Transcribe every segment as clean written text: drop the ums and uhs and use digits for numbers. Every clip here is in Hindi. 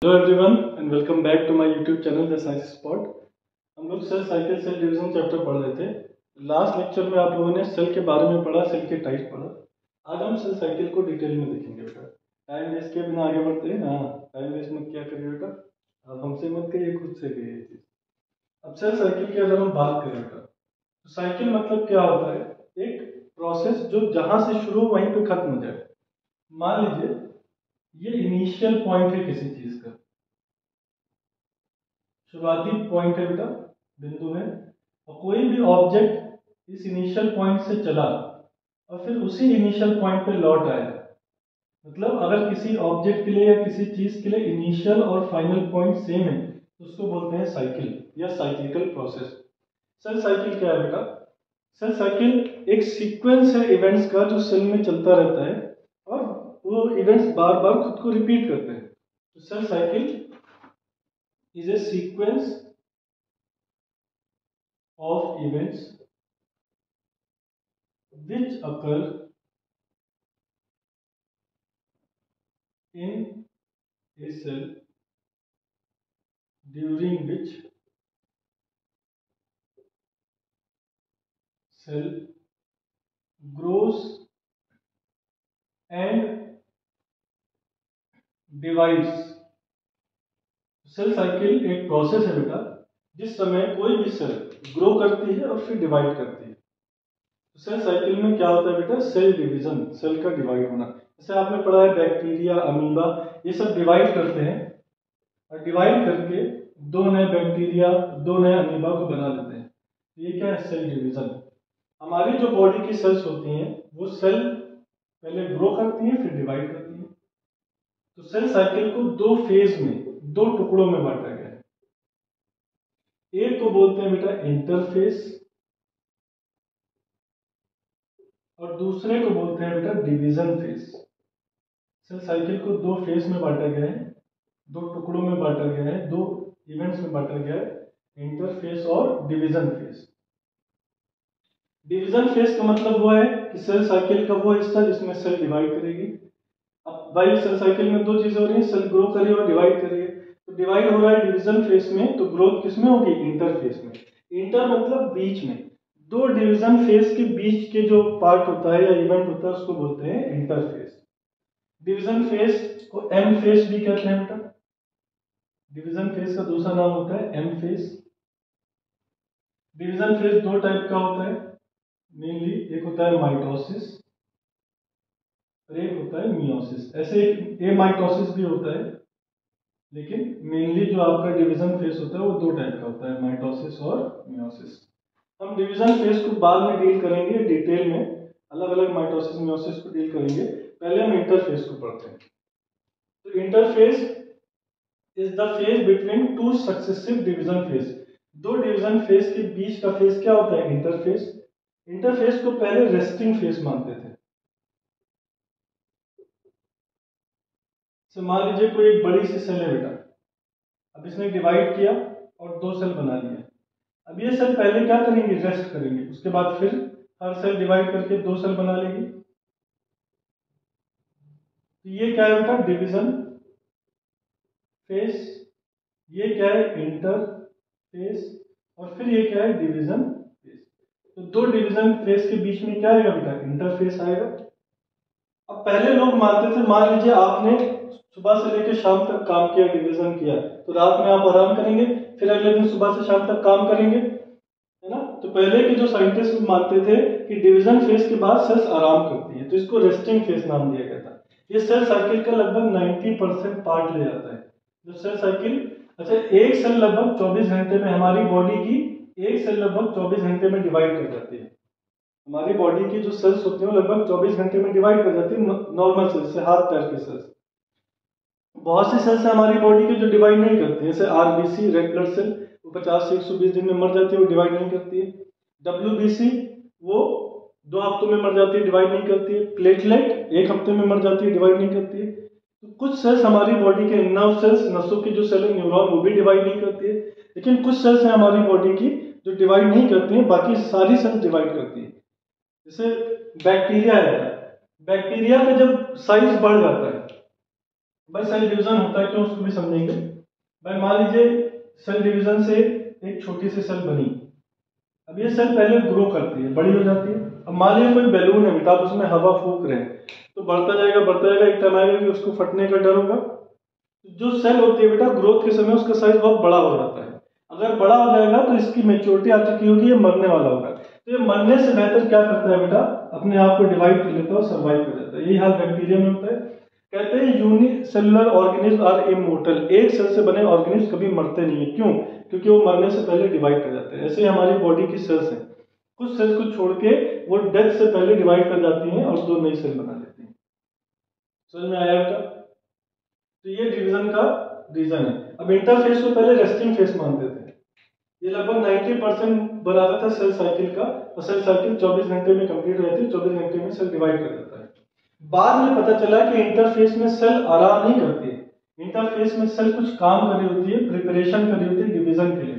Hello everyone and welcome back to my YouTube channel the science spot. हम लोग cell cycle cell division chapter पढ़ रहे थे। लास्ट लेक्चर में आप लोगों ने सेल के बारे में पढ़ा, सेल के टाइप पढ़ा। आज हम सेल साइकिल को डिटेल में देखेंगे बेटा। टाइम वेस्ट के बिना आगे बढ़ते हैं। हाँ, टाइम वेस्ट मत किया करिए बेटा, आप हमसे मत कहिए, खुद से कहिए चीज़। अब सेल साइकिल की अगर हम बात करें बेटा, तो साइकिल मतलब क्या होता है? एक प्रोसेस जो जहाँ से शुरू हो वहीं पे खत्म हो जाए। मान लीजिए ये इनिशियल पॉइंट है किसी चीज़ का, शुरुआती पॉइंट है बेटा, बिंदु है, और कोई भी ऑब्जेक्ट इस इनिशियल पॉइंट से चला और फिर उसी इनिशियल पॉइंट पे लौट आया। मतलब अगर किसी ऑब्जेक्ट के लिए या किसी चीज के लिए इनिशियल और फाइनल पॉइंट सेम है तो उसको बोलते हैं साइकिल या साइक्लिकल प्रोसेस। सेल साइकिल क्या है बेटा? सेल साइकिल एक सीक्वेंस है इवेंट्स का जो सेल में चलता रहता है और वो इवेंट्स बार बार खुद को रिपीट करते हैं। तो cell cycle is a sequence of events which occur in a cell during which cell grows and divides। Cell cycle एक प्रोसेस है बेटा जिस समय कोई भी सेल ग्रो करती है और फिर डिवाइड करती है। तो सेल साइकिल में क्या होता है बेटा? सेल डिवीजन, सेल का डिवाइड होना। जैसे आपने पढ़ा है बैक्टीरिया, अमीबा, ये सब डिवाइड करते हैं और डिवाइड करके दो नए बैक्टीरिया, दो नए अमीबा को बना लेते हैं। ये क्या है? Cell division. हमारी जो बॉडी की सेल्स होती हैं वो सेल पहले ग्रो करती हैं फिर डिवाइड करती हैं। तो सेल साइकिल को दो फेज में, दो टुकड़ों में बांटा गया है। एक को बोलते हैं बेटा इंटरफेस और दूसरे को बोलते हैं बेटा डिवीजन फेज। सेल साइकिल को दो फेज में बांटा गया है, दो टुकड़ों में बांटा गया है, दो इवेंट्स में बांटा गया है, इंटरफेस और डिवीजन फेज। डिवीजन फेज का मतलब वो है कि सेल साइकिल का वो हिस्सा जिसमें सेल डिवाइड करेगी। अब भाई सेल साइकिल में दो चीजें हो रही है, सेल ग्रो कर रही है और डिवाइड कर रही है। तो डिवाइड हो रहा है डिवीजन फेज में, तो ग्रोथ किसमें होगी? इंटरफेस में। इंटर मतलब बीच में, दो डिवीजन फेज के बीच के जो पार्ट होता है या इवेंट होता है उसको बोलते हैं इंटरफेस। डिवीजन फेज को एम फेज भी कहते हैं बेटा। डिवीजन फेज का दूसरा नाम होता है एम फेज। डिवीजन फेज दो टाइप का होता है मेनली, एक होता है माइटोसिस और एक होता है मियोसिस। ऐसे एक एमाइटोसिस भी होता है, लेकिन मेनली जो आपका डिवीजन फेज होता है वो दो टाइप का होता है, माइटोसिस और मियोसिस। हम डिवीजन फेज को बाद में डील करेंगे डिटेल में, अलग अलग माइटोसिस मियोसिस को डील करेंगे। पहले हम इंटरफेज को पढ़ते हैं। तो interphase is the phase between two successive division phase. दो डिवीजन फेज के बीच का फेज क्या होता है? इंटरफेज। इंटरफेज को पहले रेस्टिंग फेज मानते थे। तो मान लीजिए कोई एक बड़ी सी सेल है बेटा, अब इसने डिवाइड किया और दो सेल बना लिया। अब ये सेल पहले क्या करेंगे? रेस्ट करेंगे, उसके बाद फिर हर सेल डिवाइड करके दो सेल बना लेगी। तो ये क्या है बेटा? Division phase. ये क्या है? Inter phase. और फिर ये क्या है? Division phase. तो दो डिवीजन फेज के बीच में क्या आएगा बेटा? इंटरफेस आएगा। अब पहले लोग मानते थे, मान लीजिए आपने सुबह से लेकर शाम तक काम किया, डिवीजन किया, तो रात में आप आराम करेंगे, फिर अगले दिन सुबह से शाम तक काम करेंगे, है ना? तो पहले के जो साइंटिस्ट मानते थे कि डिवीजन फेज के बाद सेल्स आराम करती है, तो इसको रेस्टिंग फेज नाम दिया गया था। ये सेल साइकिल का लगभग 90% पार्ट ले जाता है जो सेल साइकिल। अच्छा, एक सेल लगभग 24 घंटे में, हमारी बॉडी की एक सेल लगभग 24 घंटे में डिवाइड कर जाती है। हमारी बॉडी की जो सेल्स होती हैं वो लगभग 24 घंटे में डिवाइड कर जाती है, नॉर्मल सेल्स से, हाथ पैर की सेल्स। बहुत सी सेल्स हमारी बॉडी की जो डिवाइड नहीं करती है, जैसे आरबीसी, रेड ब्लड सेल, वो 50 से 120 दिन में मर जाती है, वो डिवाइड नहीं करती है। डब्ल्यूबीसी वो 2 हफ्तों में मर जाती है, डिवाइड नहीं करती है। प्लेटलेट 1 हफ्ते में मर जाती है, डिवाइड नहीं करती है। तो कुछ सेल्स हमारी बॉडी के नर्व सेल्स, नसों की जो सेल है न्यूरॉन, वो भी डिवाइड नहीं करती है। लेकिन कुछ सेल्स हैं हमारी बॉडी की जो डिवाइड नहीं करती हैं, बाकी सारी सेल्स डिवाइड करती है। जैसे बैक्टीरिया है, बैक्टीरिया का जब साइज बढ़ जाता है भाई सेल डिवीजन होता है क्यों, उसको भी समझेंगे। भाई मान लीजिए सेल डिवीजन से एक छोटी सी सेल बनी, अब ये सेल पहले ग्रो करती है, बड़ी हो जाती है। अब मान लीजिए कोई बैलून है बेटा, आप उसमें हवा फूंक रहे हैं, तो बढ़ता जाएगा, एक टाइम आएगा कि उसको फटने का डर होगा। जो सेल होती है बेटा, ग्रोथ के समय उसका साइज बहुत बड़ा हो जाता है। अगर बड़ा हो जाएगा तो इसकी मेच्योरिटी आ चुकी होगी, ये मरने वाला होगा। तो ये मरने से बेहतर क्या करता है बेटा, अपने आप को डिवाइड कर लेता है और सर्वाइव कर जाता है। यही हाल बैक्टीरिया में होता है। कहते हैं यूनिसेलुलर ऑर्गेनिज्म आर इमोर्टल, एक सेल से बने ऑर्गेनिज्म कभी मरते नहीं है। क्यों? क्योंकि वो मरने से पहले डिवाइड कर जाते हैं। ऐसे ही हमारी बॉडी की सेल्स हैं, कुछ सेल्स को छोड़ के वो डेथ से पहले डिवाइड कर जाती हैं और दो नई सेल बना लेती हैं। समझ में आया बेटा? तो ये डिवीजन का रीजन है। अब इंटरफेस को पहले रेस्टिंग फेस मानते थे। ये लगभग 90% बनाता था सेल साइकिल का, और सेल साइकिल 24 घंटे में कंप्लीट हो जाती है, 24 घंटे में सेल डिवाइड कर देता है। बाद में पता चला कि इंटरफेस में सेल आराम नहीं करती है, इंटरफेस में सेल कुछ काम कर रही होती है, प्रिपरेशन कर रही होती है डिवीजन के लिए।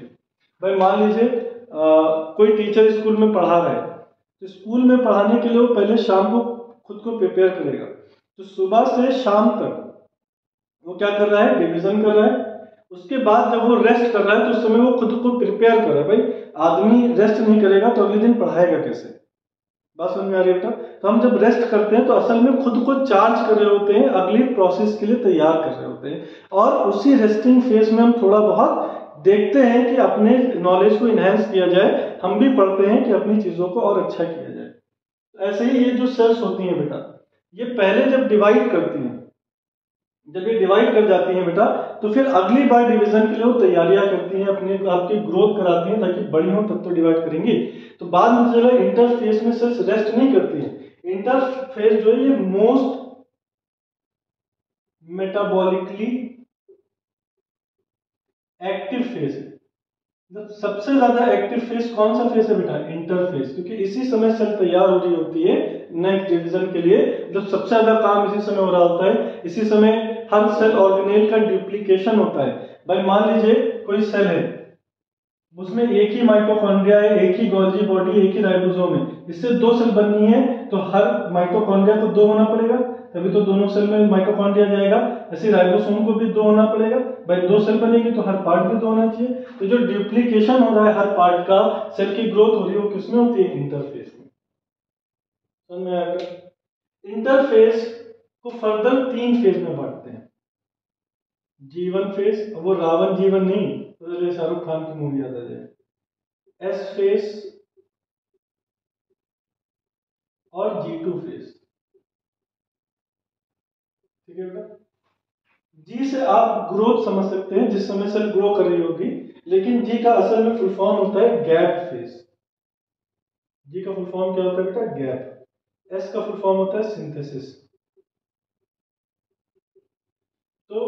भाई मान लीजिए कोई टीचर स्कूल में पढ़ा रहा है, तो स्कूल में पढ़ाने के लिए वो पहले शाम को खुद को प्रिपेयर करेगा। तो सुबह से शाम तक वो क्या कर रहा है, डिवीजन कर रहा है। उसके बाद जब वो रेस्ट कर रहा है तो उस समय वो खुद को प्रिपेयर कर रहा है। भाई आदमी रेस्ट नहीं करेगा तो अगले दिन पढ़ाएगा कैसे? बात समझ में आ रही है बेटा? तो हम जब रेस्ट करते हैं तो असल में खुद को चार्ज कर रहे होते हैं, अगली प्रोसेस के लिए तैयार कर रहे होते हैं। और उसी रेस्टिंग फेज में हम थोड़ा बहुत देखते हैं कि अपने नॉलेज को इनहेंस किया जाए, हम भी पढ़ते हैं कि अपनी चीजों को और अच्छा किया जाए। ऐसे ही ये जो सेल्स होती हैं बेटा, ये पहले जब डिवाइड करती हैं, जब ये डिवाइड कर जाती हैं बेटा, तो फिर अगली बार डिवीजन के लिए वो तैयारियां करती हैं, अपने आपकी ग्रोथ कराती हैं ताकि बड़ी हो तब तो डिवाइड करेंगी। तो बाद में चलो इंटरफेस में सेल्स रेस्ट नहीं करती हैं। इंटरफेस जो है ये मोस्ट मेटाबॉलिकली एक्टिव फेज है। मतलब सबसे ज्यादा एक्टिव फेज कौन सा फेज है बेटा? इंटरफेस, क्योंकि इसी समय सेल तैयार हो रही होती है नेक्स्ट डिवीजन के लिए। मतलब सबसे ज्यादा काम इसी समय हो रहा होता है, इसी समय हर सेल ऑर्गेनेल का डुप्लीकेशन होता है। भाई मान लीजिए कोई सेल है, उसमें एक ही माइटोकॉन्ड्रिया है, एक ही गोल्जी बॉडी, एक ही राइबोसोम है। इससे दो सेल बननी है तो हर माइटोकॉन्ड्रिया को दो होना पड़ेगा, तभी तो दोनों सेल में माइटोकॉन्ड्रिया जाएगा। ऐसे राइबोसोम को भी दो होना पड़ेगा। भाई दो सेल बनेगी तो हर पार्ट भी दो होना चाहिए। तो जो डुप्लीकेशन हो रहा है हर पार्ट का, सेल की ग्रोथ हो रही है, वो किसमें होती है? इंटरफेस में। समझ में आएगा? इंटरफेस को फर्दर तीन फेज में बांटते हैं। जीवन फेज, वो रावण जीवन नहीं, तो शाहरुख खान की मूवी याद आ जाए। एस फेज और G2 फेज। ठीक है बेटा? जी से आप ग्रोथ समझ सकते हैं, जिस समय सेल ग्रो कर रही होगी, लेकिन जी का असल में फुल फॉर्म होता है गैप फेज। जी का फुल फॉर्म क्या होता है बेटा? गैप। एस का फुल फॉर्म होता है सिंथेसिस। तो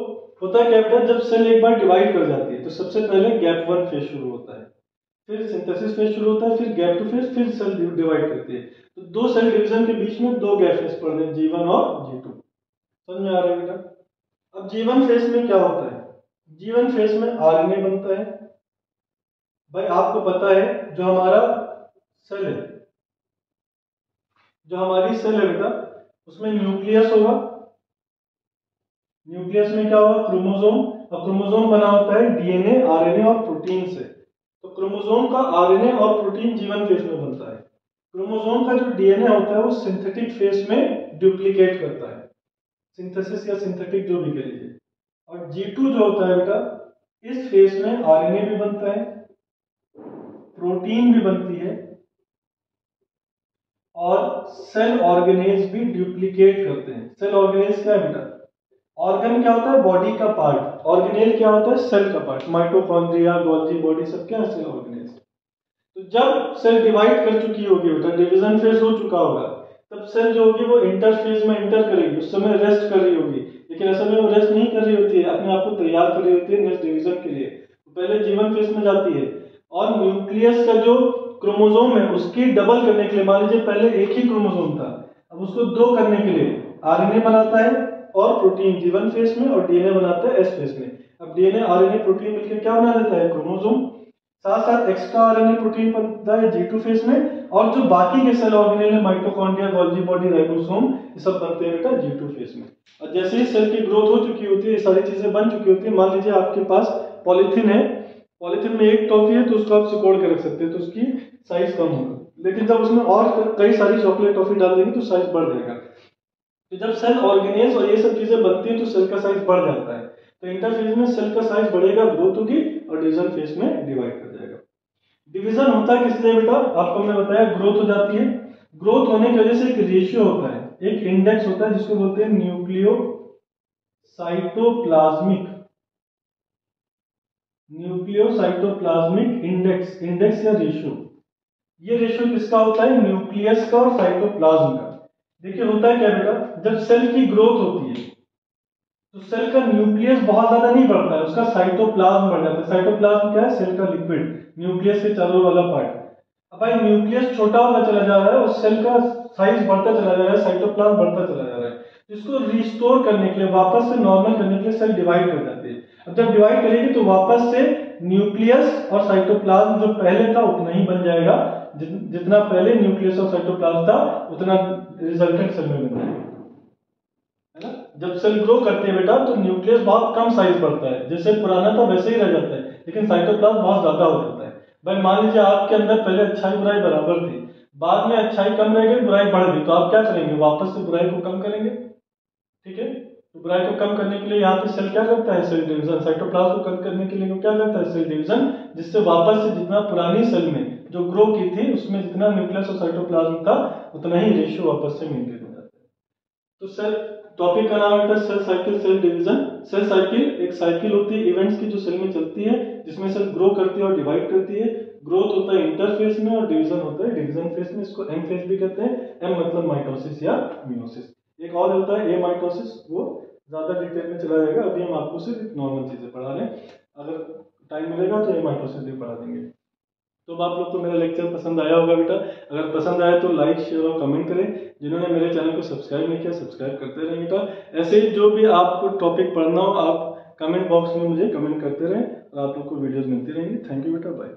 होता है क्या बेटा, जब सेल एक बार डिवाइड कर जाती है तो सबसे पहले गैप वन फेज शुरू होता है, फिर सिंथेसिस फेज शुरू होता है, फिर गैप टू फेज, फिर सेल डिवाइड करती है। तो दो सेल डिवीजन के बीच में दो गैप फेज पड़ रहे हैं, G1 और G2। समझ में आ रहा है बेटा? अब G1 फेज में क्या होता है? G1 फेज में आरएनए बनता है। भाई आपको पता है जो हमारा सेल है, जो हमारी सेल है बेटा, उसमें न्यूक्लियस होगा। न्यूक्लियस में क्या होगा? क्रोमोसोम। और क्रोमोसोम बना होता है डीएनए, आरएनए और प्रोटीन से। तो क्रोमोसोम का आरएनए और प्रोटीन G1 फेज में बनता है। क्रोमोसोम का जो डीएनए होता है वो सिंथेटिक फेज में डुप्लीकेट करता है, सिंथेसिस या सिंथेटिक जो भी कह लीजिए। और G2 जो होता है बेटा, इस फेज में आरएनए भी बनता है, प्रोटीन भी बनती है, और सेल ऑर्गेनेज भी डुप्लीकेट करते हैं। सेल ऑर्गेनेज क्या है बेटा? ऑर्गन क्या होता है? बॉडी का पार्ट। ऑर्गेनेल क्या होता है? सेल का पार्ट। माइटोकॉन्ड्रिया, गोल्जी बॉडी, सब क्या है? सेल ऑर्गेनेज। तो जब सेल डिवाइड कर चुकी होगी बेटा, डिवीजन फेज हो चुका होगा, तब सेल जो होगी वो इंटरफेज में इंटर करेगी। उस समय रेस्ट कर रही होगी, लेकिन असल में वो रेस्ट नहीं कर रही होती है, अपने आप को तैयार कर रही होती है नेक्स्ट डिवीजन के लिए। तो पहले G1 फेज में जाती है और न्यूक्लियस का जो क्रोमोसोम है उसकी डबल करने के लिए, मान लीजिए पहले एक ही क्रोमोसोम था, अब उसको दो करने के लिए आरएनए बनाता है और प्रोटीन G1 फेज में, और डीएनए बनाता है एस फेज में। अब डीएनए आरएनए प्रोटीन मिलकर क्या बना देता है? क्रोमोसोम। साथ साथ एक्स्ट्रा आरएनए प्रोटीन बनता है G2 फेज में, और जो बाकी के सेल ऑर्गेनेल है माइटोकॉन्ड्रिया, गोल्गी बॉडी, राइबोसोम, ये सब बनते हैं बेटा G2 फेज में। और जैसे ही सेल की ग्रोथ हो चुकी होती है, ये सारी चीजें बन चुकी होती है, मान लीजिए आपके पास पॉलीथीन है, पॉलीथीन में एक टॉफी है तो उसको आप सिकोड़ के रख सकते हैं, तो उसकी साइज कम होगा, लेकिन जब उसमें और कई सारी चॉकलेट टॉफी डाल देंगे तो साइज बढ़ जाएगा। तो जब सेल ऑर्गेनेल्स और ये सब चीजें बनती हैं तो सेल का साइज बढ़ जाता है। तो इंटरफेज में सेल का साइज बढ़ेगा, ग्रोथ होगी, और डिवीजन फेज में डिवाइड कर जाएगा। डिवीजन होता है किस लिए बेटा, आपको हमने बताया ग्रोथ हो जाती है। ग्रोथ होने की वजह से एक रेशियो होता है, एक इंडेक्स होता है जिसको बोलते हैं न्यूक्लियोसाइटोप्लाज्मिक इंडेक्स, इंडेक्स या रेशियो। ये रेशियो किसका होता है, न्यूक्लियस का और साइटोप्लाज्म का। देखिए होता है क्या बेटा, जब सेल की ग्रोथ होती है तो सेल का न्यूक्लियस बहुत ज्यादा नहीं बढ़ता है, उसका साइटोप्लाज्म बढ़ जाता है। साइटोप्लाज्म क्या है, सेल का लिक्विड, न्यूक्लियस के चारों वाला पार्ट। अब भाई न्यूक्लियस छोटा होता चला जा रहा है और सेल का साइज बढ़ता चला जा रहा है, साइटोप्लाज्म बढ़ता चला जा रहा है। इसको रिस्टोर करने के लिए, वापस से नॉर्मल करने के लिए सेल डिवाइड कर जाती है। अब जब डिवाइड करेगी तो वापस से न्यूक्लियस और साइटोप्लाज्म जो पहले था उतना ही बन जाएगा, जितना पहले न्यूक्लियस और साइटोप्लाज्म था उतना रिजल्टेंट सेल में बन जाएगा, है ना। जब सेल ग्रो करते हैं बेटा तो न्यूक्लियस बहुत कम साइज बढ़ता है, जैसे पुराना था वैसे ही रह जाता है, लेकिन साइटोप्लाज्म बहुत ज्यादा हो जाता है। भाई मान लीजिए आपके अंदर पहले अच्छाई बुराई बराबर थी, बाद में अच्छाई कम रह गई, बुराई बढ़ गई, तो आप क्या करेंगे, वापस से बुराई को कम करेंगे, ठीक है। तो बुराई को कम करने के लिए यहाँ पे सेल क्या करता है, सेल डिवीजन। साइटोप्लाज्म को कम करने के लिए क्या करता है, सेल डिवीजन, जिससे वापस से जितना पुरानी सेल में जो ग्रो की थी उसमें जितना न्यूक्लियस और साइटोप्लाज्म था उतना ही रेशियो वापस से मेंटेन हो जाता है। तो सेल टॉपिक का नाम है cell cycle, cell division. Cell cycle एक साइकिल होती है इवेंट्स की जो सेल में चलती है, जिसमें सेल ग्रो करती है और डिवाइड करती है। ग्रोथ होता है इंटरफेज में और डिवीजन होता है डिवीजन फेज में। इसको एम फेज भी कहते हैं, एम मतलब माइटोसिस या मियोसिस। एक और होता है ए माइटोसिस, वो ज्यादा डिटेल में चला जाएगा, अभी हम आपको सिर्फ नॉर्मल चीजें पढ़ा रहे हैं, अगर टाइम मिलेगा तो ए माइटोसिस भी पढ़ा देंगे। तो आप लोग को मेरा लेक्चर पसंद आया होगा बेटा, अगर पसंद आया तो लाइक शेयर और कमेंट करें। जिन्होंने मेरे चैनल को सब्सक्राइब नहीं किया सब्सक्राइब करते रहें बेटा। ऐसे ही जो भी आपको टॉपिक पढ़ना हो आप कमेंट बॉक्स में मुझे कमेंट करते रहें, और आप लोग को वीडियोस मिलती रहेंगी। थैंक यू बेटा, बाय।